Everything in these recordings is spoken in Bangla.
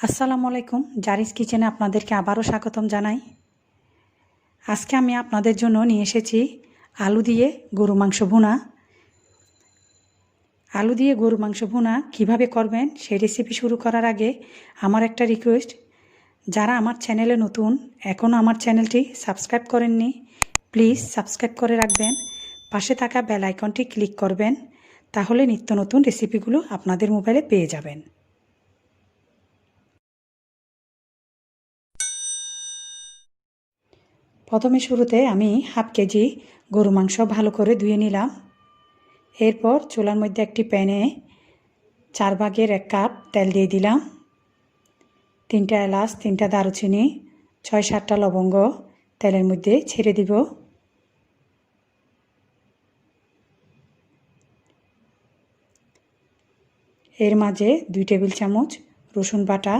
আসসালামু আলাইকুম। জারিস কিচেনে আপনাদেরকে আবারও স্বাগতম জানাই। আজকে আমি আপনাদের জন্য নিয়ে এসেছি আলু দিয়ে গরু মাংস ভুনা। আলু দিয়ে গরু মাংস ভুনা কিভাবে করবেন সেই রেসিপি শুরু করার আগে আমার একটা রিকোয়েস্ট, যারা আমার চ্যানেলে নতুন এখনও আমার চ্যানেলটি সাবস্ক্রাইব করেননি, প্লিজ সাবস্ক্রাইব করে রাখবেন। পাশে থাকা বেল আইকনটি ক্লিক করবেন, তাহলে নিত্য নতুন রেসিপিগুলো আপনাদের মোবাইলে পেয়ে যাবেন। প্রথমে শুরুতে আমি হাফ কেজি গরু মাংস ভালো করে ধুয়ে নিলাম। এরপর চুলার মধ্যে একটি প্যানে 1/4 কাপ তেল দিয়ে দিলাম। 3টা এলাচ, 3টা দারুচিনি, 6-7টা লবঙ্গ তেলের মধ্যে ছেড়ে দিব। এর মাঝে 2 টেবিল চামচ রসুন বাটা,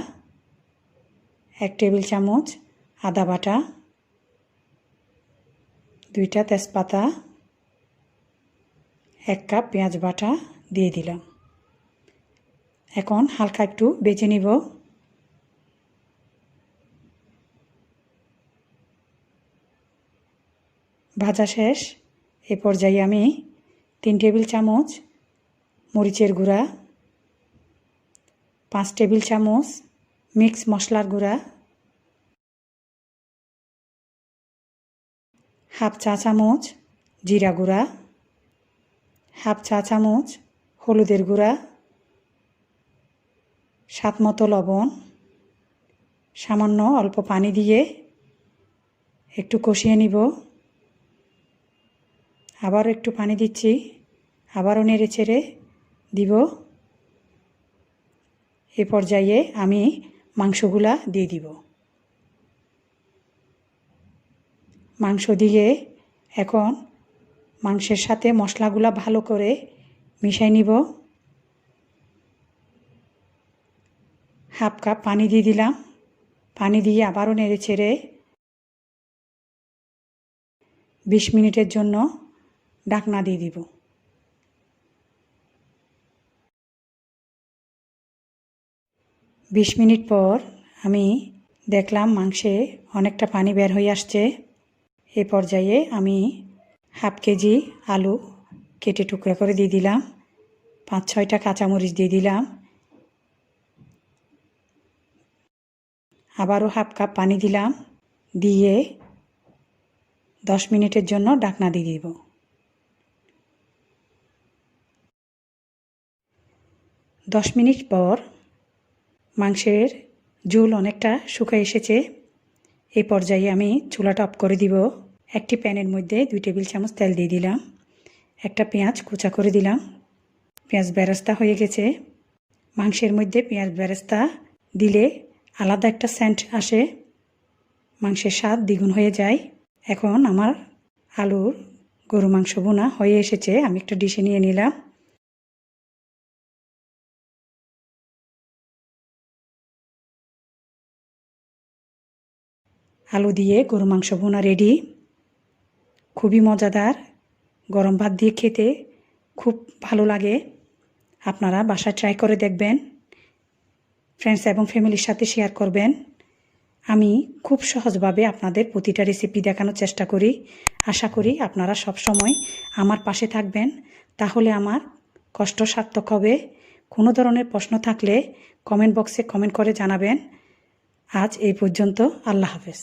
1 টেবিল চামচ আদা বাটা, 2টা তেজপাতা, 1 কাপ পেঁয়াজ বাটা দিয়ে দিলাম। এখন হালকা একটু বেজে নিব। ভাজা শেষ। এ পর্যায়ে আমি 3 টেবিল চামচ মরিচের গুঁড়া, 5 টেবিল চামচ মিক্স মশলার গুঁড়া, হাফ চা চামচ জিরা গুঁড়া, হাফ চা চামচ হলুদের গুঁড়া, স্বাদ মতো লবণ, সামান্য অল্প পানি দিয়ে একটু কষিয়ে নিব। আবারও একটু পানি দিচ্ছি, আবারও নেড়ে চেড়ে দিব। এ পর্যায়ে আমি মাংসগুলা দিয়ে দিব। মাংস দিয়ে এখন মাংসের সাথে মশলাগুলা ভালো করে মিশাই নিব। হাফ কাপ পানি দিয়ে দিলাম। পানি দিয়ে আবারও নেড়ে চেড়ে 20 মিনিটের জন্য ঢাকনা দিয়ে দিব। 20 মিনিট পর আমি দেখলাম মাংসে অনেকটা পানি বের হয়ে আসছে। এ পর্যায়ে আমি হাফ কেজি আলু কেটে টুকরা করে দিয়ে দিলাম। 5-6টা কাঁচামরিচ দিয়ে দিলাম। আবারও হাফ কাপ পানি দিলাম, দিয়ে 10 মিনিটের জন্য ঢাকনা দিয়ে দিব। 10 মিনিট পর মাংসের ঝোল অনেকটা শুকিয়ে এসেছে। এই পর্যায়ে আমি চুলাটা অফ করে দিব। একটি প্যানের মধ্যে 2 টেবিল চামচ তেল দিয়ে দিলাম। একটা পেঁয়াজ কুচা করে দিলাম। পেঁয়াজ বেরেস্তা হয়ে গেছে। মাংসের মধ্যে পেঁয়াজ বেরেস্তা দিলে আলাদা একটা সেন্ট আসে, মাংসের স্বাদ দ্বিগুণ হয়ে যায়। এখন আমার আলুর গরু মাংস ভুনা হয়ে এসেছে। আমি একটা ডিশে নিয়ে নিলাম। আলু দিয়ে গরু মাংস ভুনা রেডি। খুবই মজাদার, গরম ভাত দিয়ে খেতে খুব ভালো লাগে। আপনারা বাসায় ট্রাই করে দেখবেন, ফ্রেন্ডস এবং ফ্যামিলির সাথে শেয়ার করবেন। আমি খুব সহজভাবে আপনাদের প্রতিটা রেসিপি দেখানোর চেষ্টা করি। আশা করি আপনারা সব সময় আমার পাশে থাকবেন, তাহলে আমার কষ্ট সার্থক হবে। কোনো ধরনের প্রশ্ন থাকলে কমেন্ট বক্সে কমেন্ট করে জানাবেন। আজ এই পর্যন্ত। আল্লাহ হাফেজ।